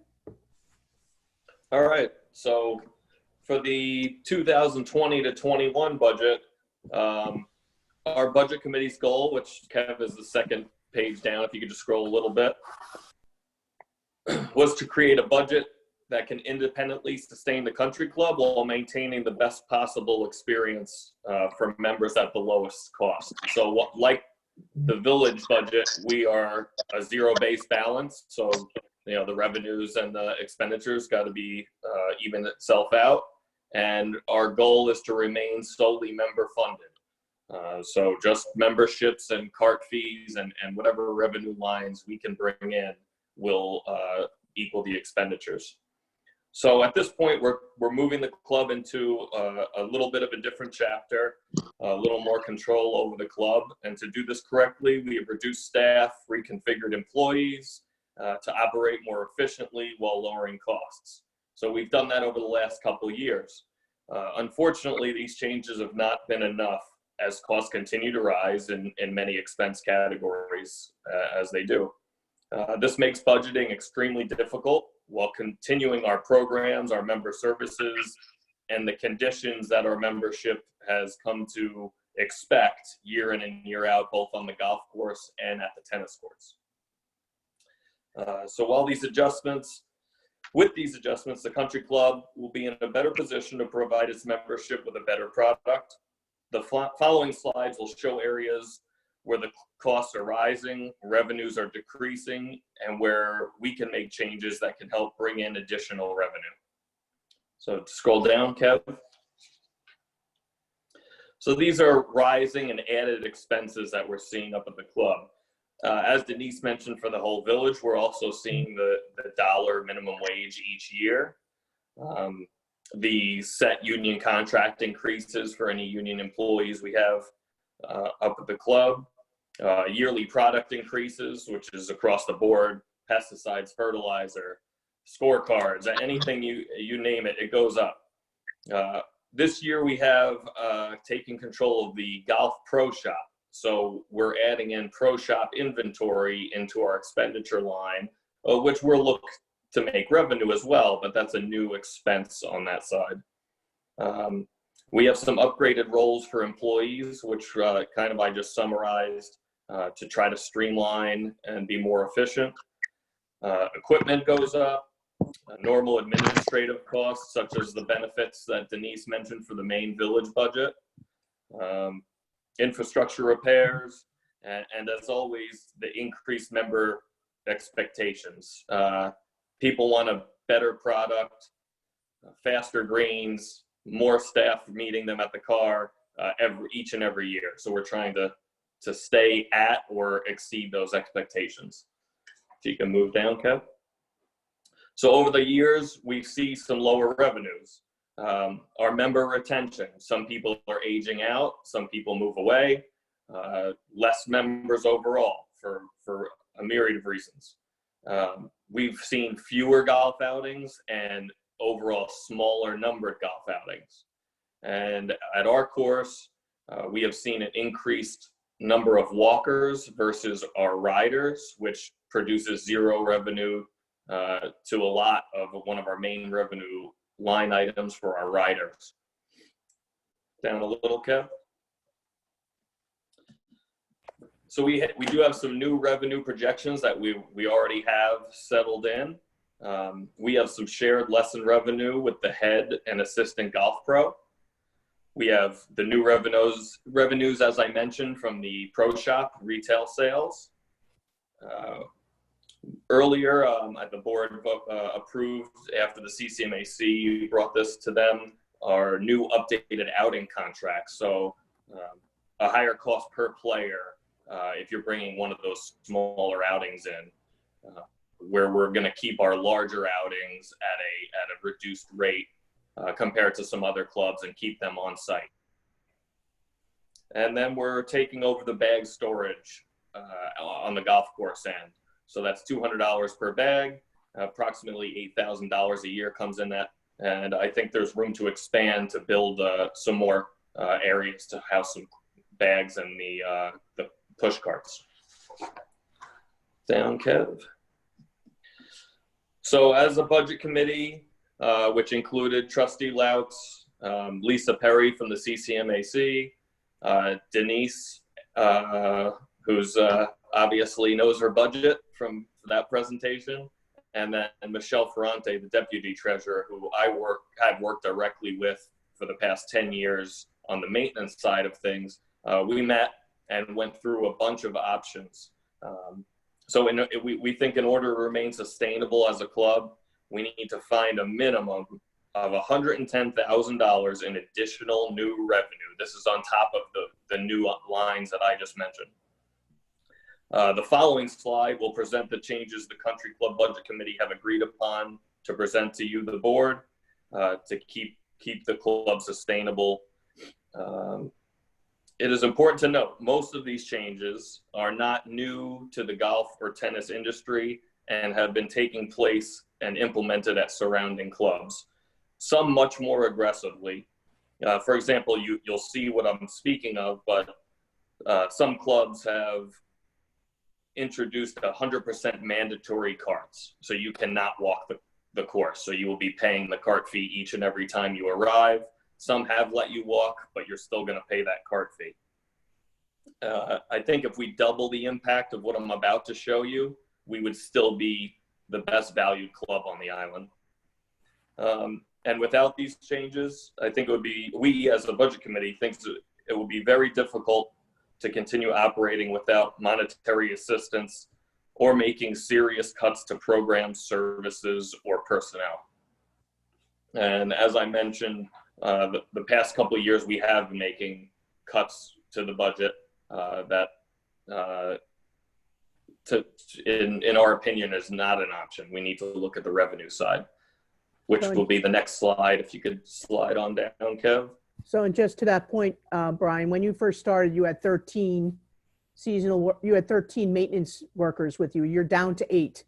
All right. So for the 2020 to 21 budget, our budget committee's goal, which Kev is the second page down, if you could just scroll a little bit, was to create a budget that can independently sustain the country club while maintaining the best possible experience for members at the lowest cost. So like the village budget, we are a zero-based balance. So the revenues and the expenditures got to be even itself out. And our goal is to remain solely member funded. So just memberships and cart fees and whatever revenue lines we can bring in will equal the expenditures. So at this point, we're moving the club into a little bit of a different chapter, a little more control over the club. And to do this correctly, we have reduced staff, reconfigured employees to operate more efficiently while lowering costs. So we've done that over the last couple of years. Unfortunately, these changes have not been enough as costs continue to rise in many expense categories as they do. This makes budgeting extremely difficult while continuing our programs, our member services, and the conditions that our membership has come to expect year in and year out, both on the golf course and at the tennis courts. So with these adjustments, the country club will be in a better position to provide its membership with a better product. The following slides will show areas where the costs are rising, revenues are decreasing, and where we can make changes that can help bring in additional revenue. So scroll down, Kev. So these are rising and added expenses that we're seeing up at the club. As Denise mentioned, for the whole village, we're also seeing the dollar minimum wage each year. The set union contract increases for any union employees we have up at the club. Yearly product increases, which is across the board, pesticides, fertilizer, scorecards, anything you name it, it goes up. This year we have taken control of the Golf Pro Shop. So we're adding in Pro Shop inventory into our expenditure line, which we'll look to make revenue as well, but that's a new expense on that side. We have some upgraded roles for employees, which I just summarized to try to streamline and be more efficient. Equipment goes up. Normal administrative costs, such as the benefits that Denise mentioned for the main village budget. Infrastructure repairs, and as always, the increased member expectations. People want a better product, faster greens, more staff meeting them at the car each and every year. So we're trying to stay at or exceed those expectations. So you can move down, Kev. So over the years, we see some lower revenues. Our member retention, some people are aging out, some people move away, less members overall for a myriad of reasons. We've seen fewer golf outings and overall smaller numbered golf outings. And at our course, we have seen an increased number of walkers versus our riders, which produces zero revenue to a lot of one of our main revenue line items for our riders. Down a little, Kev. So we do have some new revenue projections that we already have settled in. We have some shared lesson revenue with the head and assistant golf pro. We have the new revenues, as I mentioned, from the pro shop retail sales. Earlier, the board approved, after the CCMAC brought this to them, our new updated outing contract. So a higher cost per player if you're bringing one of those smaller outings in, where we're going to keep our larger outings at a reduced rate compared to some other clubs and keep them on site. And then we're taking over the bag storage on the golf course end. So that's $200 per bag, approximately $8,000 a year comes in that. And I think there's room to expand to build some more areas to house some bags and the push carts. Down, Kev. So as a budget committee, which included Trustee Louts, Lisa Perry from the CCMAC, Denise, who's obviously knows her budget from that presentation, and then Michelle Ferrante, the deputy treasurer, who I've worked directly with for the past 10 years on the maintenance side of things. We met and went through a bunch of options So we think in order to remain sustainable as a club, we need to find a minimum of $110,000 in additional new revenue. This is on top of the new lines that I just mentioned. The following slide will present the changes the Country Club Budget Committee have agreed upon to present to you, the board, to keep the club sustainable. It is important to note, most of these changes are not new to the golf or tennis industry and have been taking place and implemented at surrounding clubs, some much more aggressively. For example, you'll see what I'm speaking of, but some clubs have introduced 100% mandatory carts. So you cannot walk the course. So you will be paying the cart fee each and every time you arrive. Some have let you walk, but you're still going to pay that cart fee. I think if we double the impact of what I'm about to show you, we would still be the best valued club on the island. And without these changes, I think it would be, we as a budget committee thinks it would be very difficult to continue operating without monetary assistance or making serious cuts to programs, services, or personnel. And as I mentioned, the past couple of years, we have been making cuts to the budget that, in our opinion, is not an option. We need to look at the revenue side, which will be the next slide. If you could slide on down, Kev. So, and just to that point, Brian, when you first started, you had 13 you had 13 maintenance workers with you. You're down to 8.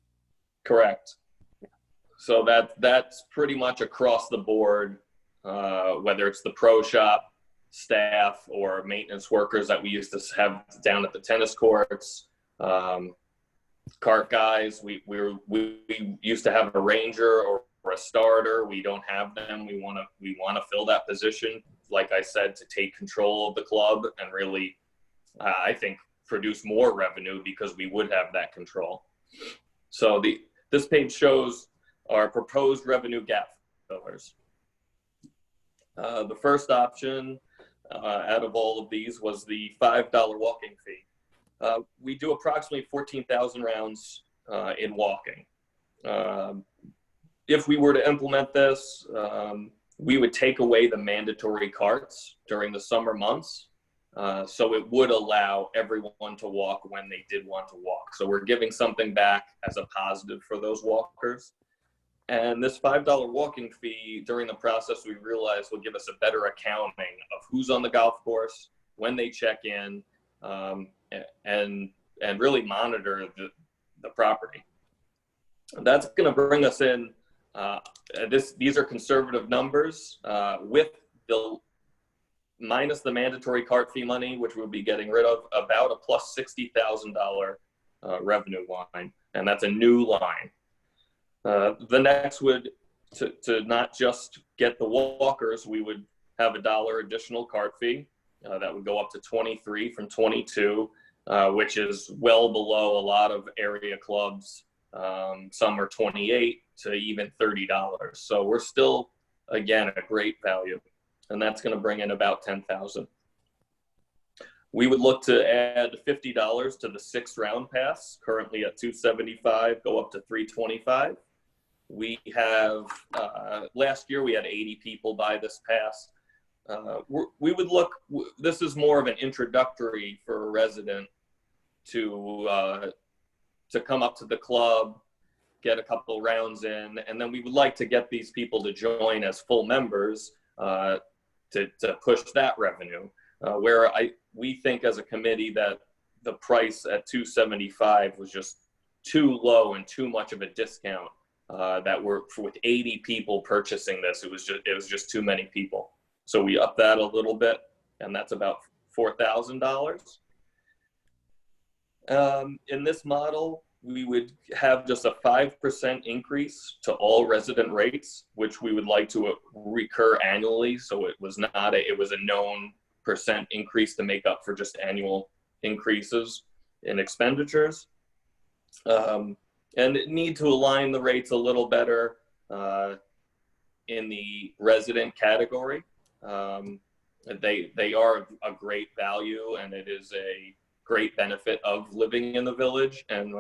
Correct. So that's pretty much across the board, whether it's the pro shop staff or maintenance workers that we used to have down at the tennis courts, cart guys. We used to have a ranger or a starter. We don't have them. We want to fill that position, like I said, to take control of the club and really, I think, produce more revenue because we would have that control. So this page shows our proposed revenue gap fillers. The first option out of all of these was the $5 walking fee. We do approximately 14,000 rounds in walking. If we were to implement this, we would take away the mandatory carts during the summer months. So it would allow everyone to walk when they did want to walk. So we're giving something back as a positive for those walkers. And this $5 walking fee during the process, we realized will give us a better accounting of who's on the golf course, when they check in, and really monitor the property. That's going to bring us in. These are conservative numbers with the minus the mandatory cart fee money, which we'll be getting rid of, about a plus $60,000 revenue line, and that's a new line. The next would to not just get the walkers, we would have $1 additional cart fee that would go up to 23 from 22, which is well below a lot of area clubs. Some are 28 to even $30. So we're still, again, a great value. And that's going to bring in about 10,000. We would look to add $50 to the 6 round pass, currently at $275, go up to $325. We have, last year we had 80 people buy this pass. We would look, this is more of an introductory for a resident to come up to the club, get a couple rounds in, and then we would like to get these people to join as full members to push that revenue. Where we think as a committee that the price at $275 was just too low and too much of a discount. That we're with 80 people purchasing this, it was just too many people. So we upped that a little bit, and that's about $4,000. In this model, we would have just a 5% increase to all resident rates, which we would like to recur annually. So it was a known percent increase to make up for just annual increases in expenditures. And need to align the rates a little better in the resident category. They are a great value, and it is a great benefit of living in the village, and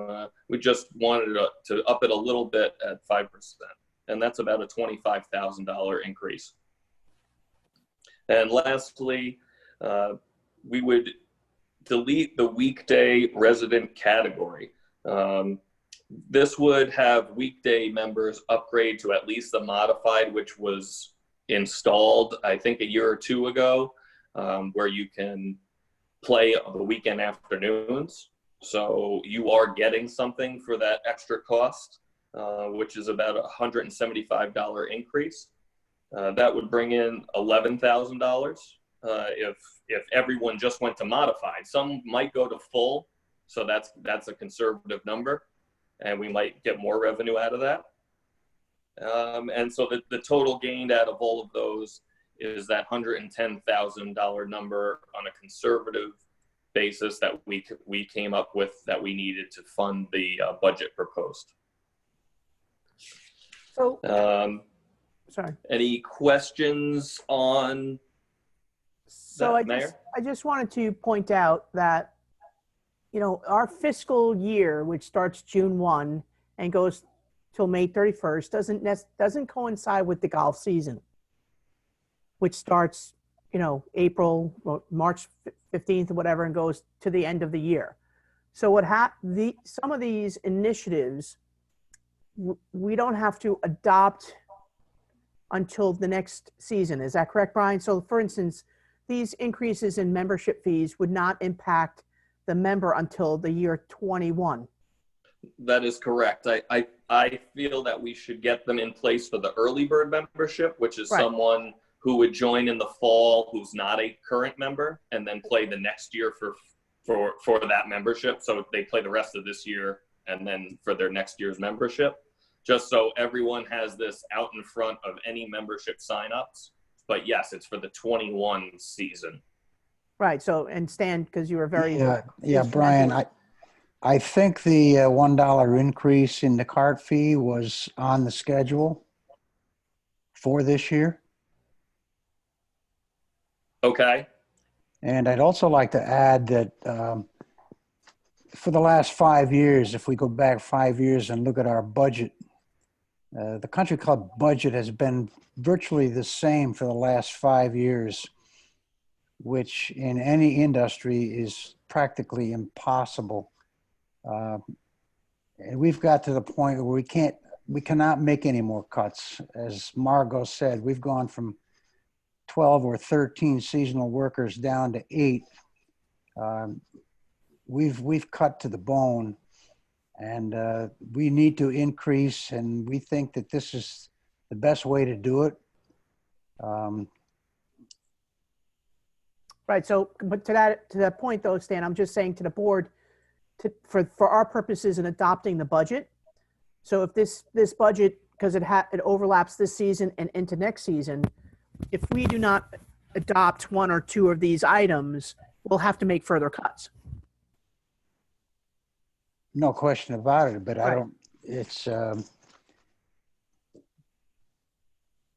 we just wanted to up it a little bit at 5%, and that's about a $25,000 increase. And lastly, we would delete the weekday resident category. This would have weekday members upgrade to at least the modified, which was installed, I think, a year or two ago, where you can play the weekend afternoons. So you are getting something for that extra cost, which is about a $175 increase. That would bring in $11,000 if everyone just went to modified. Some might go to full, so that's a conservative number, and we might get more revenue out of that. And so the total gained out of all of those is that $110,000 number on a conservative basis that we came up with, that we needed to fund the budget proposed. So, sorry. Any questions on So that, Mayor? I just wanted to point out that, you know, our fiscal year, which starts June 1 and goes till May 31st, doesn't coincide with the golf season, which starts, you know, April, or March 15th or whatever, and goes to the end of the year. So some of these initiatives, we don't have to adopt until the next season. Is that correct, Brian? So for instance, these increases in membership fees would not impact the member until the year 21. That is correct. I feel that we should get them in place for the early bird membership, which is someone who would join in the fall who's not a current member, and then play the next year for that membership. So they play the rest of this year and then for their next year's membership, just so everyone has this out in front of any membership signups. But yes, it's for the 21 season. Right. So, and Stan, because you were very yeah, Brian, I think the $1 increase in the cart fee was on the schedule for this year. Okay. And I'd also like to add that for the last 5 years, if we go back 5 years and look at our budget, the country club budget has been virtually the same for the last 5 years, which in any industry is practically impossible. And we've got to the point where we cannot make any more cuts. As Margot said, we've gone from 12 or 13 seasonal workers down to 8. We've cut to the bone, and we need to increase, and we think that this is the best way to do it. Right. So, but to that point though, Stan, I'm just saying to the board, for our purposes in adopting the budget. So if this budget, because it overlaps this season and into next season, if we do not adopt one or two of these items, we'll have to make further cuts. No question about it, but Right. I don't, it's,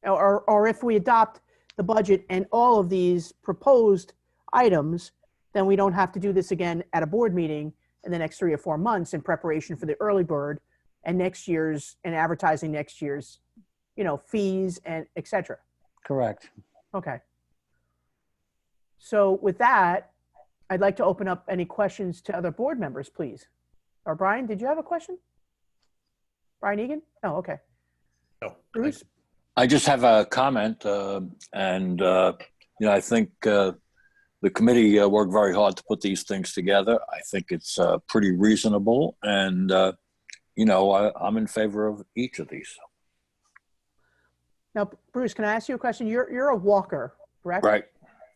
Or if we adopt the budget and all of these proposed items, then we don't have to do this again at a board meeting in the next 3 or 4 months in preparation for the early bird and advertising next year's, you know, fees and et cetera. correct. Okay. So with that, I'd like to open up any questions to other board members, please. Or Brian, did you have a question? Brian Egan? Oh, okay. No. Bruce? I just have a comment, and you know, I think the committee worked very hard to put these things together. I think it's pretty reasonable, and you know, I'm in favor of each of these. Now, Bruce, can I ask you a question? You're a walker, correct? Right.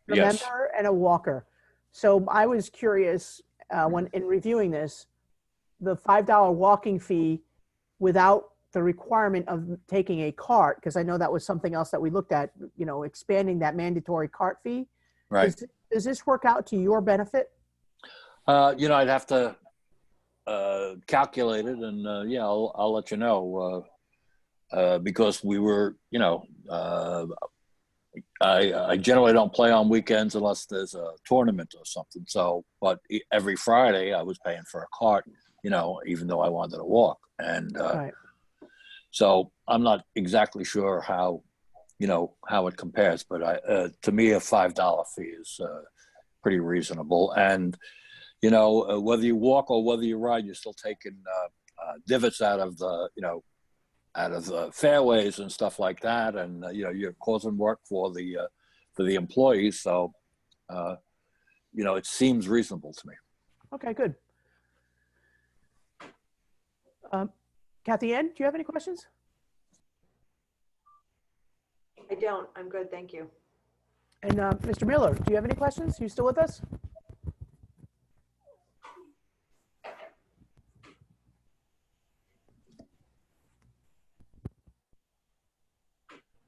A Yes. member and a walker. So I was curious when in reviewing this, the $5 walking fee without the requirement of taking a cart, because I know that was something else that we looked at, you know, expanding that mandatory cart fee. Right. Does this work out to your benefit? You know, I'd have to calculate it, and yeah, I'll let you know because we were, you know, I generally don't play on weekends unless there's a tournament or something. So, but every Friday I was paying for a cart, even though I wanted to walk. And Right. so I'm not exactly sure how it compares, but to me, a $5 fee is pretty reasonable. And, whether you walk or whether you ride, you're still taking divots out of the fairways and stuff like that, and you're causing work for the employees. So it seems reasonable to me. Okay, good. Kathy Ann, do you have any questions? I don't. I'm good. Thank you. And Mr. Miller, do you have any questions? You still with us?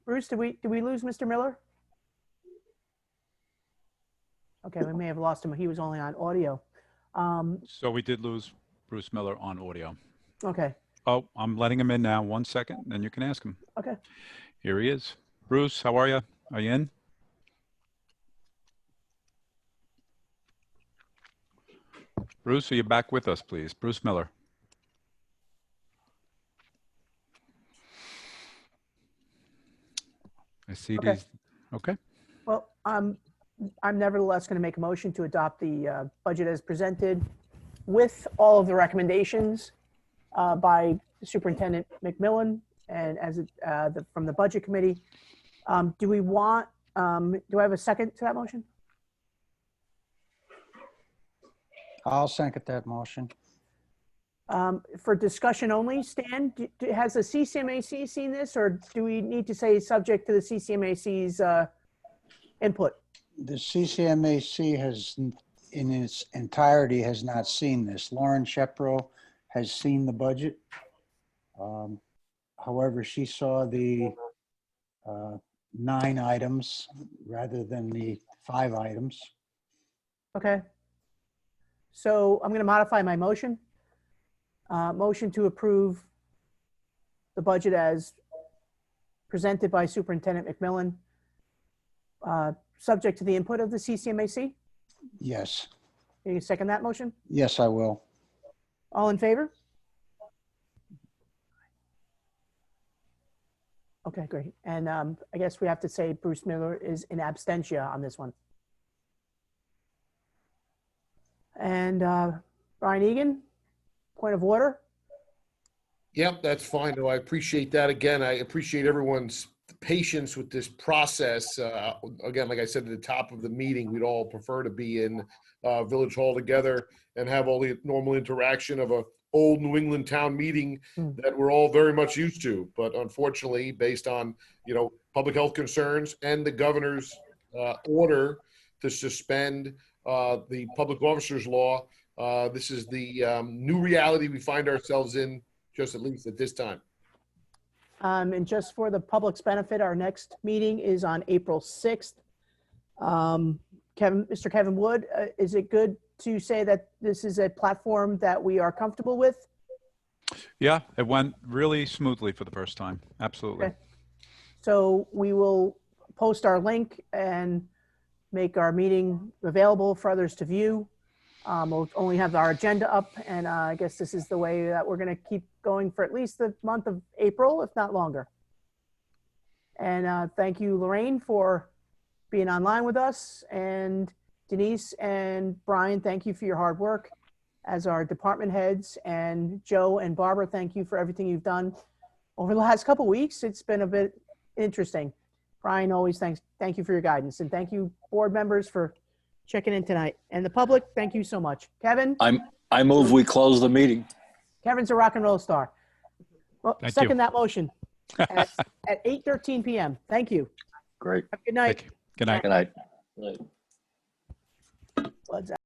Bruce, did we lose Mr. Miller? Okay, we may have lost him. He was only on audio. So we did lose Bruce Miller on audio. Okay. Oh, I'm letting him in now. 1 second, then you can ask him. Okay. Here he is. Bruce, how are you? Are you in? Bruce, are you back with us, please? Bruce Miller. I see Okay. these. Okay. Well, I'm nevertheless going to make a motion to adopt the budget as presented with all of the recommendations by Superintendent McMillan and from the Budget Committee. Do I have a second to that motion? I'll second that motion. For discussion only, Stan, has the CCMAC seen this, or do we need to say subject to the CCMAC's input? The CCMAC has, in its entirety, has not seen this. Lauren Shepro has seen the budget. However, she saw the 9 items rather than the 5 items. Okay. So I'm going to modify my motion. Motion to approve the budget as presented by Superintendent McMillan, subject to the input of the CCMAC. Yes. Can you second that motion? Yes, I will. All in favor? Okay, great. And I guess we have to say Bruce Miller is in absentia on this one. And Brian Egan, point of order. Yep, that's fine. No, I appreciate that. Again, I appreciate everyone's patience with this process. Again, like I said at the top of the meeting, we'd all prefer to be in Village Hall together and have all the normal interaction of a old New England town meeting that we're all very much used to. But unfortunately, based on, public health concerns and the governor's order to suspend the public officers law, this is the new reality we find ourselves in, just at least at this time. And just for the public's benefit, our next meeting is on April 6th. Mr. Kevin Wood, is it good to say that this is a platform that we are comfortable with? Yeah, it went really smoothly for the first time. Absolutely. Okay. So we will post our link and make our meeting available for others to view. We'll only have our agenda up, and I guess this is the way that we're going to keep going for at least the month of April, if not longer. And thank you, Lorraine, for being online with us, and Denise and Brian, thank you for your hard work as our department heads, and Joe and Barbara, thank you for everything you've done over the last couple of weeks. It's been a bit interesting. Brian, always thank you for your guidance, and thank you, board members, for checking in tonight. And the public, thank you so much. Kevin? I move we close the meeting. Kevin's a rock and roll star. Well, Thank second you. that motion at 8:13 p.m. Thank you. Great. Have a good night. Good night. Good night. Right. Blood's out.